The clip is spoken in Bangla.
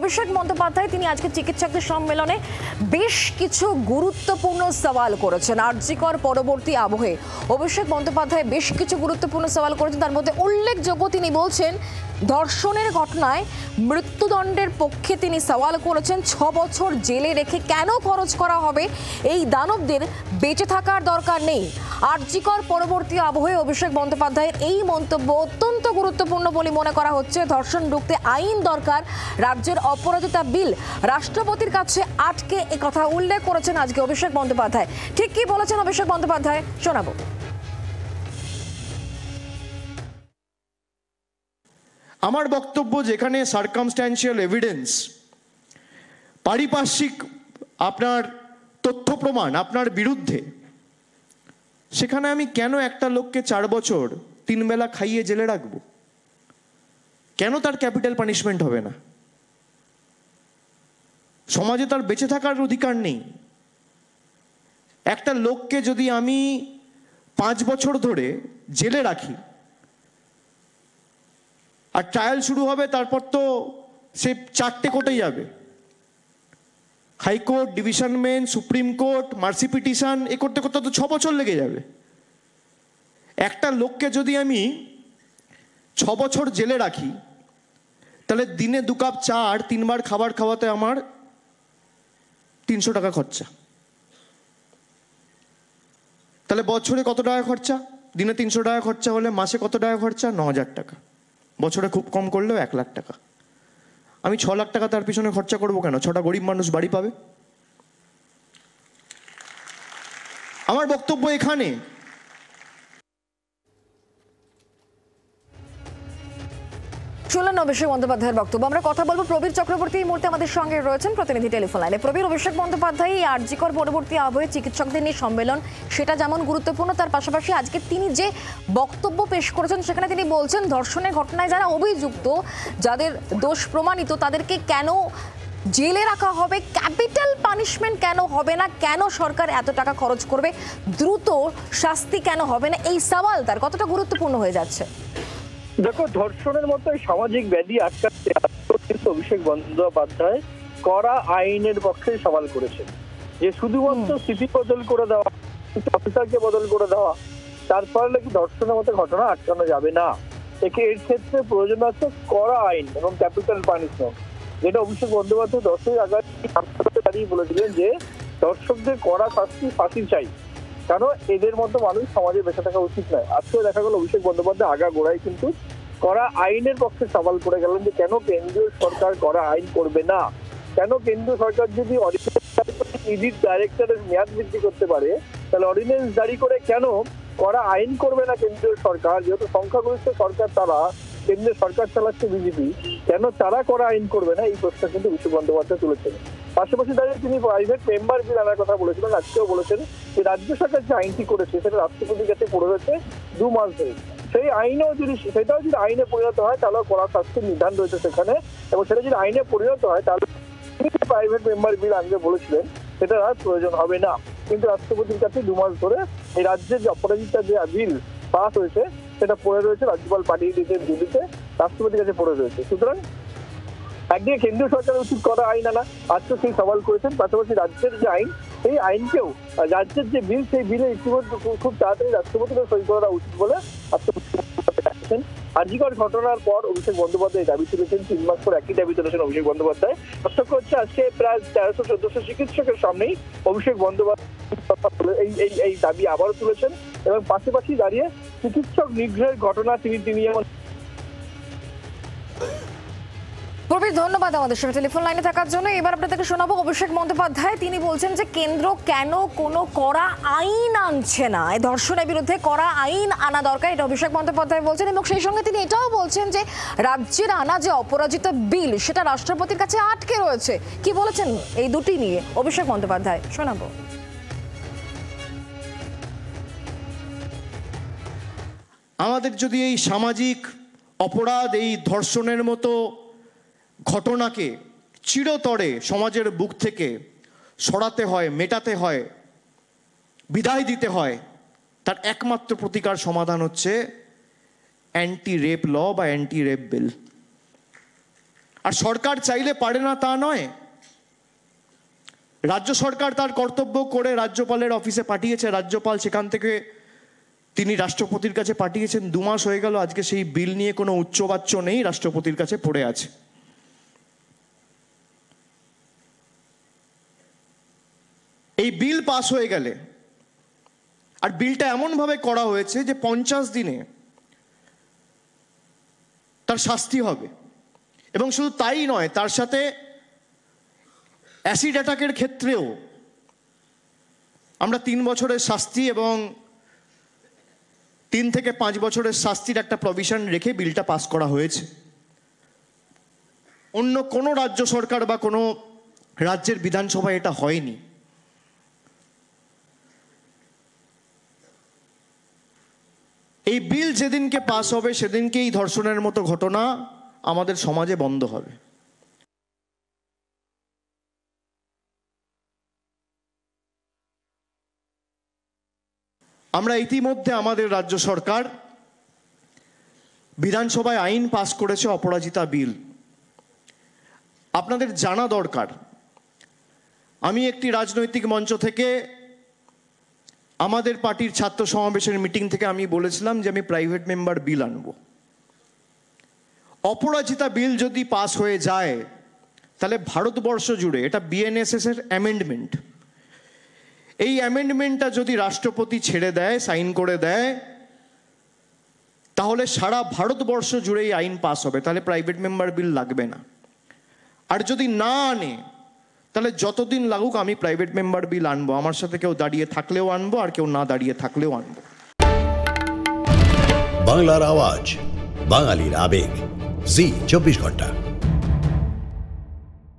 অভিষেক বন্দ্যোপাধ্যায় তিনি আজকে চিকিৎসকদের সম্মেলনে বেশ কিছু গুরুত্বপূর্ণ সওয়াল করেছেন। আরজিকর পরবর্তী আবহে অভিষেক বন্দ্যোপাধ্যায় বেশ কিছু গুরুত্বপূর্ণ সওয়াল করেছেন। তার মধ্যে উল্লেখযোগ্য তিনি বলছেন ধর্ষণের ঘটনায় মৃত্যুদণ্ডের পক্ষে তিনি সওয়াল করেছেন। 6 বছর জেলে রেখে কেন খরচ করা হবে? এই দানবদের বেঁচে থাকার দরকার নেই। আরজিকর পরবর্তী আবহে অভিষেক বন্দ্যোপাধ্যায়ের এই মন্তব্য অত্যন্ত গুরুত্বপূর্ণ বলে মনে করা হচ্ছে। ধর্ষণ রুখতে আইন দরকার, রাজ্যের অপরাজিতা বিল রাষ্ট্রপতির কাছে আটকে, এ কথা উল্লেখ করেছেন আজকে অভিষেক বন্দ্যোপাধ্যায়। ঠিক কি বলেছেন অভিষেক বন্দ্যোপাধ্যায় শোনাবো। আমার বক্তব্য যেখানে সার্কামস্ট্যান্সিয়াল এভিডেন্স, পারিপার্শ্বিক আপনার তথ্য প্রমাণ আপনার বিরুদ্ধে, সেখানে আমি কেন একটা লোককে 4 বছর 3 বেলা খাইয়ে জেলে রাখবো? কেন তার ক্যাপিটাল পানিশমেন্ট হবে না? সমাজে তার বেঁচে থাকার অধিকার নেই? একটা লোককে যদি আমি 5 বছর ধরে জেলে রাখি আর ট্রায়াল শুরু হবে, তারপর তো সে 4টে কোর্টে যাবে, high court, division bench, supreme court, mercy petition, এ করতে করতে তো 6 বছর লেগে যাবে। একটা লোককে যদি আমি 6 বছর জেলে রাখি, তাহলে দিনে 2 কাপ চা আর 3 বার খাবার খাওয়াতে আমার 300 টাকা খরচা। তাহলে বছরে কত টাকা খরচা? দিনে 300 টাকা খরচা হলে মাসে কত টাকা খরচা? 9,000 টাকা। বছরে খুব কম করলেও 1 লাখ টাকা। আমি 6 লাখ টাকা তার পিছনে খরচা করবো কেন? 6টা গরিব মানুষ বাড়ি পাবে। আমার বক্তব্য এখানে শুনলেন অভিষেক বন্দ্যোপাধ্যায়ের বক্তব্য। আমরা কথা বলবো প্রবীর চক্রবর্তী এই মুহূর্তে আমাদের সঙ্গে রয়েছেন, প্রতিনিধি টেলিফোন লাইনে। প্রবীর, অভিষেক বন্দ্যোপাধ্যায় এই আরজিকর পরবর্তী আবহে চিকিৎসকদের নিয়ে সম্মেলন, সেটা যেমন গুরুত্বপূর্ণ, তার পাশাপাশি আজকে তিনি যে বক্তব্য পেশ করেছেন সেখানে তিনি বলছেন ধর্ষণের ঘটনায় যারা অভিযুক্ত, যাদের দোষ প্রমাণিত, তাদেরকে কেন জেলে রাখা হবে, ক্যাপিটাল পানিশমেন্ট কেন হবে না, কেন সরকার এত টাকা খরচ করবে, দ্রুত শাস্তি কেন হবে না, এই সওয়াল তার কতটা গুরুত্বপূর্ণ হয়ে যাচ্ছে? দেখো, ধর্ষণের মতো সামাজিক ব্যাধি আটকাতে কিন্তু অভিষেক বন্দ্যোপাধ্যায় কড়া আইনের পক্ষে সওয়াল করেছেন। যে শুধুমাত্র স্থিতি বদল করে দেওয়া, অফিসারকে বদল করে দেওয়া, তারপরে নাকি ধর্ষণের মতো ঘটনা আটকানো যাবে না। এর ক্ষেত্রে প্রয়োজন আছে কড়া আইন এবং ক্যাপিটাল পানিশমেন্ট, যেটা অভিষেক বন্দ্যোপাধ্যায় 10ই আগস্ট দাঁড়িয়ে বলেছিলেন যে ধর্ষকদের কড়া শাস্তি, ফাঁসি চাই, কারণ এদের মতো মানুষ সমাজে বেঁচে থাকা উচিত নয়। আজকেও দেখা গেল অভিষেক বন্দ্যোপাধ্যায় আগা গোড়ায় কিন্তু কড়া আইনের পক্ষে সওয়াল করে গেলেন যে কেন কেন্দ্রীয় সরকার কড়া আইন করবে না, কেন কেন্দ্রীয় সরকার যদি ইডির ডাইরেক্টরের মেয়াদ বৃদ্ধি করতে পারে, তাহলে অর্ডিন্যান্স জারি করে কেন কড়া আইন করবে না কেন্দ্রীয় সরকার? যেহেতু সংখ্যাগরিষ্ঠ সরকার তারা, কেন্দ্রীয় সরকার চালাচ্ছে বিজেপি, কেন তারা কড়া আইন করবে না, এই প্রশ্ন কিন্তু অভিষেক বন্দ্যোপাধ্যায় তুলেছেন। পাশাপাশি দাঁড়িয়ে তিনি প্রাইভেট মেম্বার বিল আনার কথা বলেছিলেন। আজকেও বলেছেন যে রাজ্য সরকার যে আইনটি করেছে সেটা রাষ্ট্রপতির কাছে পড়ে রয়েছে 2 মাস ধরে। সেই আইনেও যদি সেটাও যদি আইনে পরিণত হয় তাহলে কড়া শাস্তির বিধান রয়েছে সেখানে, এবং সেটা যদি আইনে পরিণত হয় তাহলে প্রাইভেট মেম্বার বিল আনতে বলেছিলেন সেটা আর প্রয়োজন হবে না। কিন্তু রাষ্ট্রপতির কাছে 2 মাস ধরে এই রাজ্যের যে অপরাজিতা যে বিল পাস হয়েছে সেটা পড়ে রয়েছে, রাজ্যপাল পাঠিয়ে দিয়েছেন দিল্লিতে, রাষ্ট্রপতির কাছে পড়ে রয়েছে। সুতরাং একদিকে কেন্দ্রীয় সরকারের উচিত করা আইন আনা, আজকে সেই সওয়াল করেছেন। পাশাপাশি রাজ্যের যে আইন, সেই আইনকেও, রাজ্যের যে বিল, সেই বিলে ইতিমধ্যে খুব তাড়াতাড়ি রাষ্ট্রপতিকে সই করা উচিত বলে আরজিকর ঘটনার পর অভিষেক বন্দ্যোপাধ্যায় দাবি তুলেছেন। 3 মাস পর একই দাবি তুলেছেন অভিষেক বন্দ্যোপাধ্যায়। পার্থক্য হচ্ছে আজকে প্রায় 1300-1400 চিকিৎসকের সামনেই অভিষেক বন্দ্যোপাধ্যায় এই দাবি আবারও তুলেছেন, এবং পাশাপাশি দাঁড়িয়ে চিকিৎসক নিগ্রহের ঘটনা তিনি যেমন। প্রবীর, ধন্যবাদ আমাদের সঙ্গে টেলিফোন লাইনে থাকার জন্য। এবার আপনাদেরকে শোনাবো অভিষেক বন্দ্যোপাধ্যায় তিনি বলছেন যে কেন্দ্র কেন কোনো কড়া আইন আনছে না, এই ধর্ষণের বিরুদ্ধে কড়া আইন আনা দরকার, এটা অভিষেক বন্দ্যোপাধ্যায় বলছেন। এবং সেই সঙ্গে তিনি এটাও বলছেন যে রাজ্যের আনা যে অপরাজিতা বিল সেটা রাষ্ট্রপতির কাছে আটকে রয়েছে। কি বলেছেন এই দুটি নিয়ে অভিষেক বন্দ্যোপাধ্যায় শোনাবো। আমাদের যদি এই সামাজিক অপরাধ, এই ধর্ষণের মতো ঘটনাকে চিরতরে সমাজের বুক থেকে সরাতে হয়, মেটাতে হয়, বিদায় দিতে হয়, তার একমাত্র প্রতিকার সমাধান হচ্ছে অ্যান্টি রেপ ল বা অ্যান্টি রেপ বিল। আর সরকার চাইলে পারে না তা নয়, রাজ্য সরকার তার কর্তব্য করে রাজ্যপালের অফিসে পাঠিয়েছে, রাজ্যপাল সেখান থেকে তিনি রাষ্ট্রপতির কাছে পাঠিয়েছেন। 2 মাস হয়ে গেল, আজকে সেই বিল নিয়ে কোনো উচ্চবাচ্য নেই, রাষ্ট্রপতির কাছে পড়ে আছে। এই বিল পাস হয়ে গেলে, আর বিলটা এমনভাবে করা হয়েছে যে 50 দিনে তার শাস্তি হবে, এবং শুধু তাই নয়, তার সাথে অ্যাসিড অ্যাটাকের ক্ষেত্রেও আমরা 3 বছরের শাস্তি এবং 3 থেকে 5 বছরের শাস্তির একটা প্রভিশন রেখে বিলটা পাস করা হয়েছে। অন্য কোনো রাজ্য সরকার বা কোনো রাজ্যের বিধানসভায় এটা হয়নি। এই বিল যেদিনকে পাস হবে সেদিনকে এই ধর্ষণের মতো ঘটনা আমাদের সমাজে বন্ধ হবে। আমরা ইতিমধ্যে আমাদের রাজ্য সরকার বিধানসভায় আইন পাস করেছে, অপরাজিতা বিল। আপনাদের জানা দরকার, আমি একটি রাজনৈতিক মঞ্চ থেকে আমাদের পার্টির ছাত্র সমাবেশের মিটিং থেকে আমি বলেছিলাম যে আমি প্রাইভেট মেম্বার বিল আনব। অপরাজিতা বিল যদি পাস হয়ে যায় তাহলে ভারতবর্ষ জুড়ে, এটা বিএনএসএস এর অ্যামেন্ডমেন্ট, এই অ্যামেন্ডমেন্টটা যদি রাষ্ট্রপতি ছেড়ে দেয়, সাইন করে দেয়, তাহলে সারা ভারতবর্ষ জুড়ে এই আইন পাস হবে, তাহলে প্রাইভেট মেম্বার বিল লাগবে না। আর যদি না আনে তাহলে যতদিন লাগুক আমি প্রাইভেট মেম্বার বিল আনবো, আমার সাথে কেউ দাঁড়িয়ে থাকলেও আনবো আর কেউ না দাঁড়িয়ে থাকলেও আনবো। বাংলার আওয়াজ, বাঙালির আবেগ, জি 24 ঘন্টা।